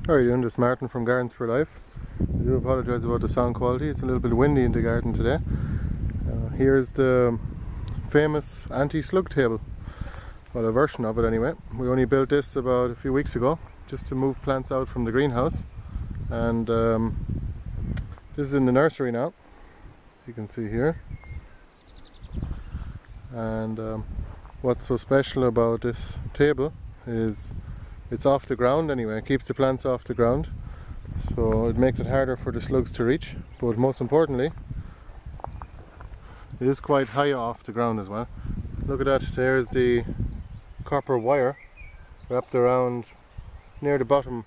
How are you doing? This is Martin from Gardens for Life. I do apologise about the sound quality, it's a little bit windy in the garden today. Here's the famous Anti Slug Table, well, a version of it anyway. We only built this about a few weeks ago just to move plants out from the greenhouse, and this is in the nursery now, as you can see here. And what's so special about this table is it's off the ground anyway. It keeps the plants off the ground, so it makes it harder for the slugs to reach, but most importantly it is quite high off the ground as well. Look at that, there's the copper wire wrapped around near the bottom,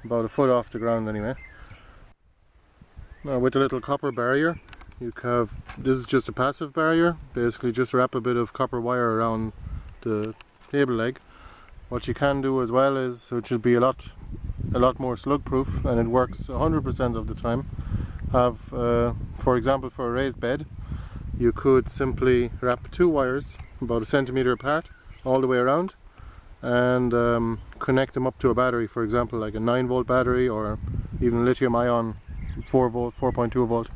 about a foot off the ground anyway. Now with the little copper barrier, you have, this is just a passive barrier, basically just wrap a bit of copper wire around the table leg. What you can do as well is, which will be a lot more slug proof, and it works 100% of the time, have for example for a raised bed, you could simply wrap two wires about 1 centimeter apart all the way around and connect them up to a battery, for example like a 9-volt battery or even lithium ion 4-volt, 4.2 volt,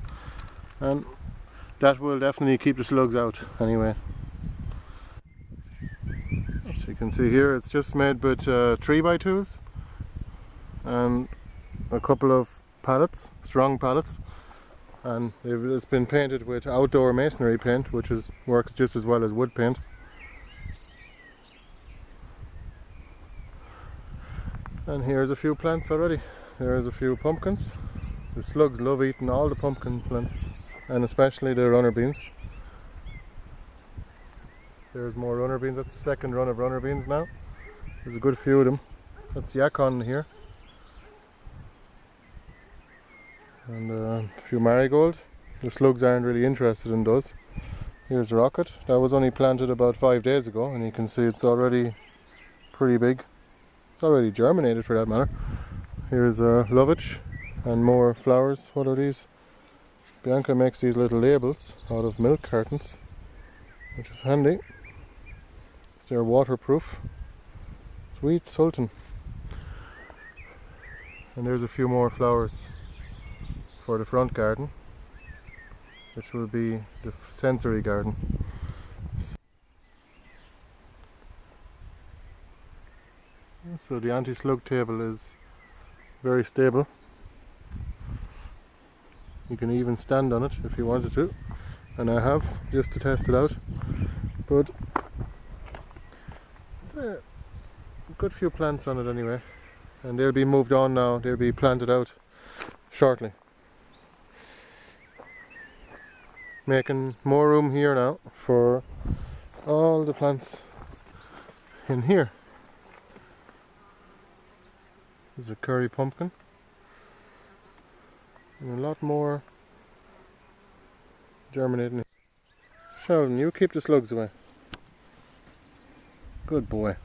and that will definitely keep the slugs out anyway. As you can see here, it's just made with 3x2s and a couple of pallets, strong pallets, and it's been painted with outdoor masonry paint, which works just as well as wood paint. And here's a few plants already. There's a few pumpkins. The slugs love eating all the pumpkin plants, and especially the runner beans. There's more runner beans. That's the second run of runner beans now. There's a good few of them. That's yacon here. And a few marigold. The slugs aren't really interested in those. Here's a rocket. That was only planted about 5 days ago, and you can see it's already pretty big. It's already germinated for that matter. Here's a lovage and more flowers. What are these? Bianca makes these little labels out of milk cartons, which is handy. They're waterproof. Sweet Sultan. And there's a few more flowers for the front garden, which will be the sensory garden. So the anti-slug table is very stable. You can even stand on it if you wanted to, and I have, just to test it out. But it's a good few plants on it anyway, and they'll be moved on now. They'll be planted out shortly, making more room here now for all the plants in here. There's a curry pumpkin and a lot more germinating. Sheldon, you keep the slugs away. Good boy.